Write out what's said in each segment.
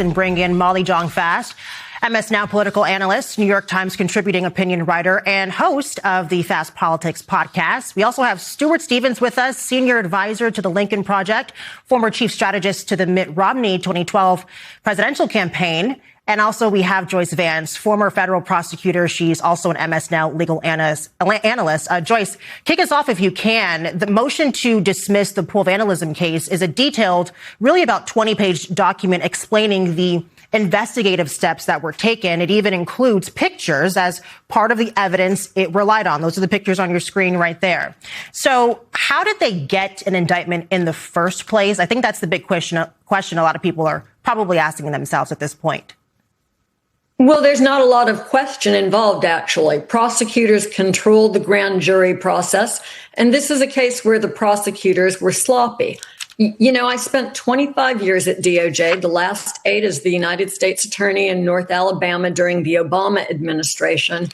and bring in Molly Jong-Fast, MS Now political analyst, New York Times contributing opinion writer, and host of the Fast Politics podcast. We also have Stuart Stevens with us, senior advisor to the Lincoln Project, former chief strategist to the Mitt Romney 2012 presidential campaign. And also we have Joyce Vance, former federal prosecutor. She's also an MS Now legal analyst. Joyce, kick us off if you can. The motion to dismiss the pool vandalism case is a detailed, really about 20-page document explaining the investigative steps that were taken. It even includes pictures as part of the evidence it relied on. Those are the pictures on your screen right there. So how did they get an indictment in the first place? I think that's the big question a lot of people are probably asking themselves at this point. Well, there's not a lot of question involved, actually. Prosecutors controlled the grand jury process, and this is a case where the prosecutors were sloppy. You know, I spent 25 years at DOJ, the last 8 as the United States Attorney in North Alabama during the Obama administration.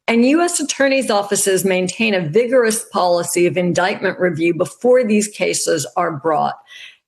And U.S. attorneys' offices maintain a vigorous policy of indictment review before these cases are brought.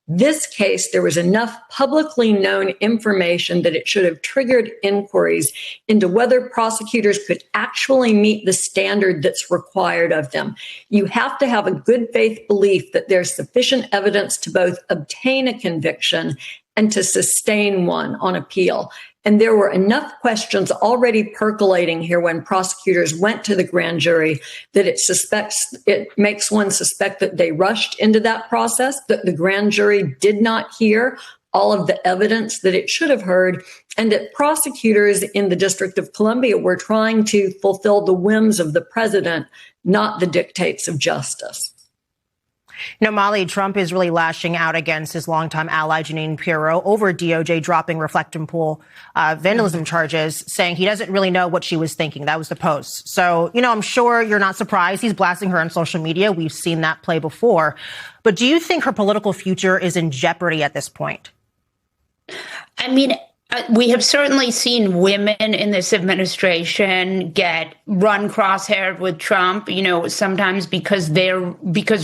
This case, there was enough publicly known information that it should have triggered inquiries into whether prosecutors could actually meet the standard that's required of them. You have to have a good faith belief that there's sufficient evidence to both obtain a conviction and to sustain one on appeal. And there were enough questions already percolating here when prosecutors went to the grand jury that it makes one suspect that they rushed into that process, that the grand jury did not hear all of the evidence that it should have heard, and that prosecutors in the District of Columbia were trying to fulfill the whims of the president, not the dictates of justice. You know, Molly, Trump is really lashing out against his longtime ally, Jeanine Pirro, over DOJ dropping Reflecting Pool vandalism charges, saying he doesn't really know what she was thinking. That was the post. So, you know, I'm sure you're not surprised. He's blasting her on social media. We've seen that play before. But do you think her political future is in jeopardy at this point? I mean, we have certainly seen women in this administration run crosshaired with Trump, you know, sometimes because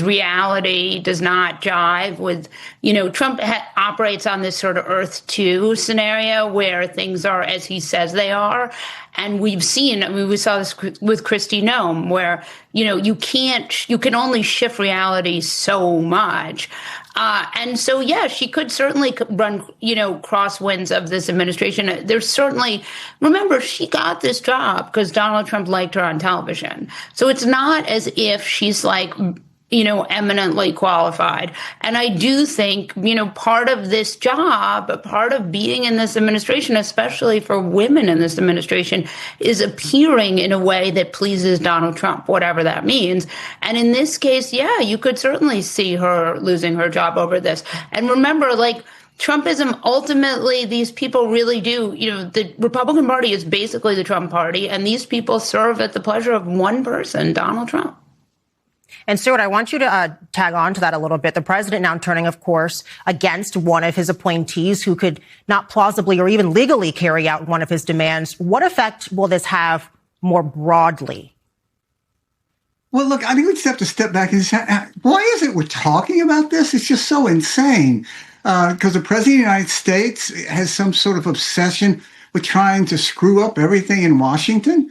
reality does not jive with, you know, Trump operates on this sort of Earth 2 scenario where things are as he says they are. And we saw this with Kristi Noem, where, you know, you can only shift reality so much. And so, yeah, she could certainly run, you know, crosswinds of this administration. There's certainly, remember, she got this job because Donald Trump liked her on television. So it's not as if she's like, you know, eminently qualified. And I do think, you know, part of this job, part of being in this administration, especially for women in this administration, is appearing in a way that pleases Donald Trump, whatever that means. And in this case, yeah, you could certainly see her losing her job over this. And remember, like, Trumpism, ultimately, these people really do, you know, the Republican Party is basically the Trump Party, and these people serve at the pleasure of one person, Donald Trump. And Stuart, I want you to tag on to that a little bit. The president now turning, of course, against one of his appointees who could not plausibly or even legally carry out one of his demands. What effect will this have more broadly? Well, look, I think we just have to step back and say, why is it we're talking about this? It's just so insane. Because the president of the United States has some sort of obsession with trying to screw up everything in Washington.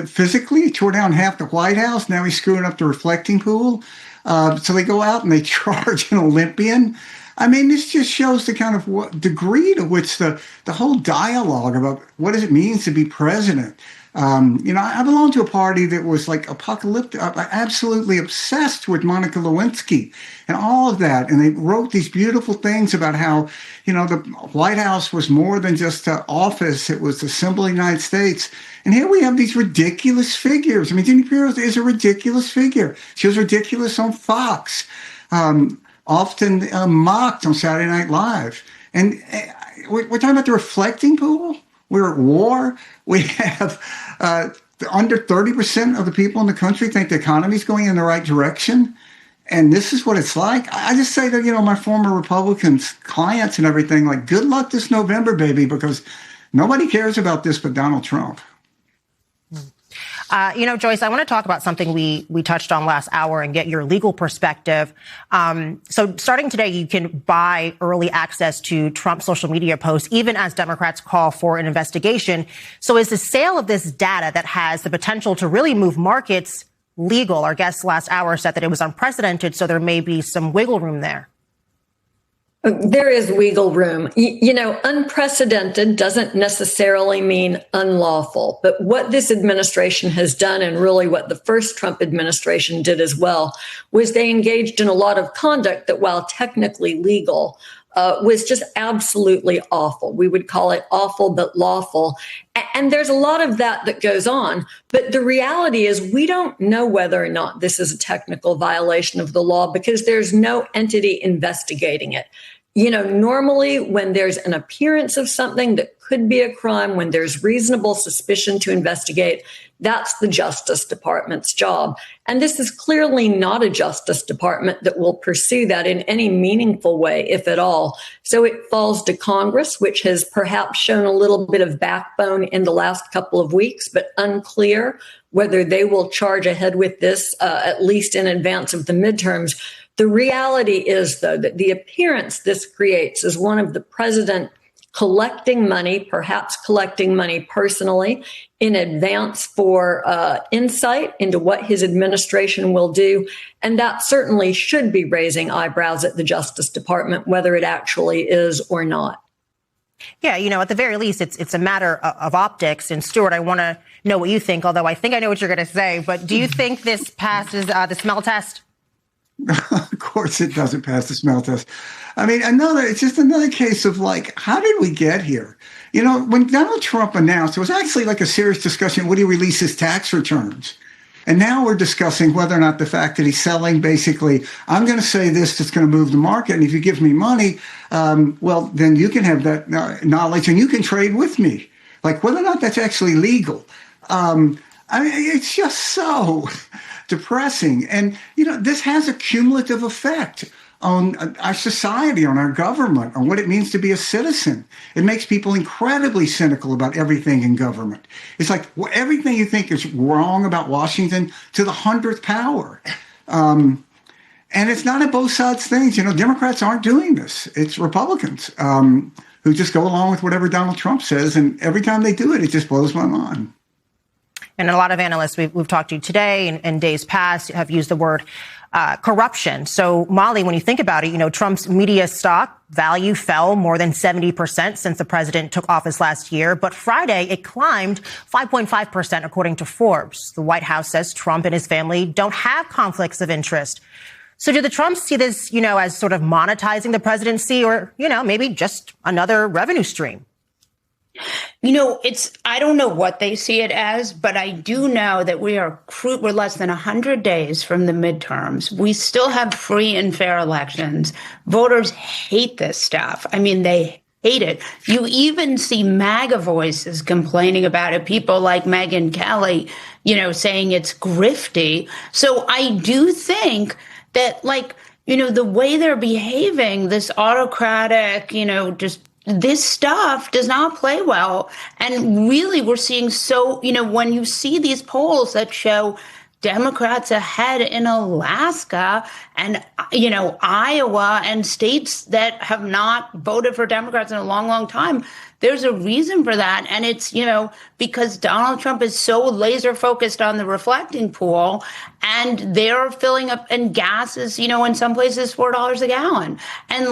Physically, he tore down half the White House. Now he's screwing up the Reflecting Pool. So they go out and they charge an Olympian. I mean, this just shows the kind of degree to which the whole dialogue about what does it mean to be president. You know, I belong to a party that was like apocalyptic, absolutely obsessed with Monica Lewinsky and all of that. And they wrote these beautiful things about how, you know, the White House was more than just an office. It was the symbol of the United States. And here we have these ridiculous figures. I mean, Jeanine Pirro is a ridiculous figure. She was ridiculous on Fox, often mocked on Saturday Night Live. And we're talking about the Reflecting Pool. We're at war. We have under 30% of the people in the country think the economy is going in the right direction. And this is what it's like. I just say to, you know, my former Republicans, clients and everything, like, good luck this November, baby, because nobody cares about this but Donald Trump. Joyce, I want to talk about something we touched on last hour and get your legal perspective. So starting today, you can buy early access to Trump's social media posts, even as Democrats call for an investigation. So is the sale of this data that has the potential to really move markets legal? Our guest last hour said that it was unprecedented, so there may be some wiggle room there. There is wiggle room. Unprecedented doesn't necessarily mean unlawful. But what this administration has done, and really what the first Trump administration did as well, was they engaged in a lot of conduct that, while technically legal, was just absolutely awful. We would call it awful but lawful. And there's a lot of that goes on. But the reality is we don't know whether or not this is a technical violation of the law because there's no entity investigating it. Normally when there's an appearance of something that could be a crime, when there's reasonable suspicion to investigate, that's the Justice Department's job. And this is clearly not a Justice Department that will pursue that in any meaningful way, if at all. So it falls to Congress, which has perhaps shown a little bit of backbone in the last couple of weeks, but unclear whether they will charge ahead with this, at least in advance of the midterms. The reality is, though, that the appearance this creates is one of the president collecting money, perhaps collecting money personally in advance for insight into what his administration will do. And that certainly should be raising eyebrows at the Justice Department, whether it actually is or not. Yeah, at the very least, it's a matter of optics. And Stuart, I want to know what you think, although I think I know what you're going to say. But do you think this passes the smell test? Of course it doesn't pass the smell test. I mean, it's just another case of how did we get here? When Donald Trump announced, it was actually like a serious discussion, would he release his tax returns? And now we're discussing whether or not the fact that he's selling, basically, I'm going to say this that's going to move the market. And if you give me money, well, then you can have that knowledge and you can trade with me. Whether or not that's actually legal. It's just so depressing. And, this has a cumulative effect on our society, on our government, on what it means to be a citizen. It makes people incredibly cynical about everything in government. It's like everything you think is wrong about Washington to the 100th power. And it's not a both sides thing. Democrats aren't doing this. It's Republicans who just go along with whatever Donald Trump says. And every time they do it, it just blows my mind. And a lot of analysts we've talked to today and days past have used the word corruption. So, Molly, when you think about it, Trump's media stock value fell more than 70% since the president took office last year. But Friday, it climbed 5.5%, according to Forbes. The White House says Trump and his family don't have conflicts of interest. So do the Trumps see this, as sort of monetizing the presidency or, maybe just another revenue stream? I don't know what they see it as, but I do know that we're less than 100 days from the midterms. We still have free and fair elections. Voters hate this stuff. They hate it. You even see MAGA voices complaining about it. People like Megyn Kelly, saying it's grifty. So I do think that, the way they're behaving, this autocratic, this stuff does not play well. And really, we're seeing when you see these polls that show Democrats ahead in Alaska and, Iowa and states that have not voted for Democrats in a long, long time, there's a reason for that. And it's, because Donald Trump is so laser focused on the reflecting pool and they're filling up, and gas is, in some places $4 a gallon. And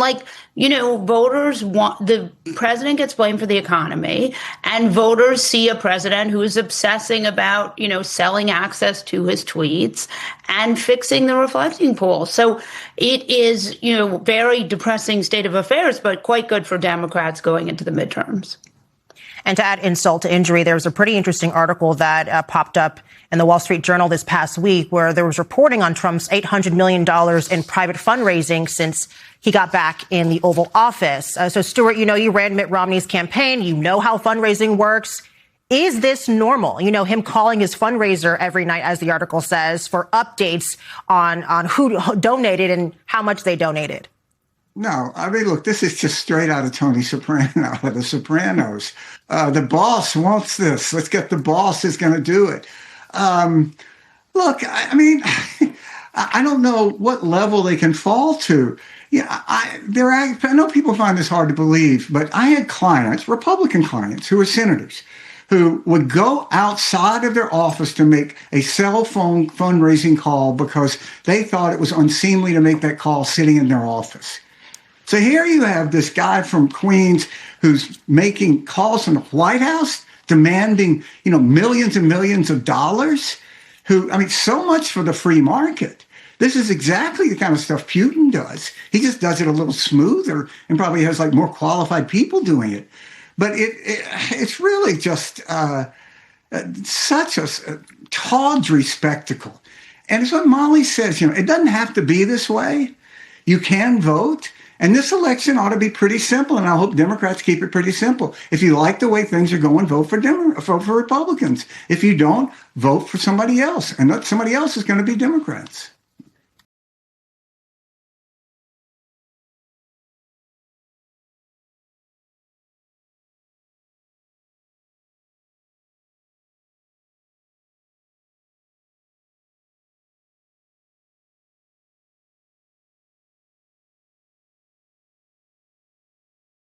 voters want, the president gets blamed for the economy, and voters see a president who is obsessing about, selling access to his tweets and fixing the reflecting pool. So it is, very depressing state of affairs, but quite good for Democrats going into the midterms. And to add insult to injury, there was a pretty interesting article that popped up in the Wall Street Journal this past week where there was reporting on Trump's $800 million in private fundraising since he got back in the Oval Office. So, Stuart, you ran Mitt Romney's campaign. You know how fundraising works. Is this normal? Him calling his fundraiser every night, as the article says, for updates on who donated and how much they donated. No, look, this is just straight out of Tony Soprano, out of The Sopranos. The boss wants this. Let's get the boss is going to do it. Look, I mean, I don't know what level they can fall to. Yeah, I know people find this hard to believe, but I had clients, Republican clients, who were senators, who would go outside of their office to make a cell phone fundraising call because they thought it was unseemly to make that call sitting in their office. So here you have this guy from Queens who's making calls from the White House, demanding, millions and millions of dollars. So much for the free market. This is exactly the kind of stuff Putin does. He just does it a little smoother and probably has more qualified people doing it. But it's really just such a tawdry spectacle. And it's what Molly says, it doesn't have to be this way. You can vote. And this election ought to be pretty simple, and I hope Democrats keep it pretty simple. If you like the way things are going, vote for Republicans. If you don't, vote for somebody else, and that somebody else is going to be Democrats.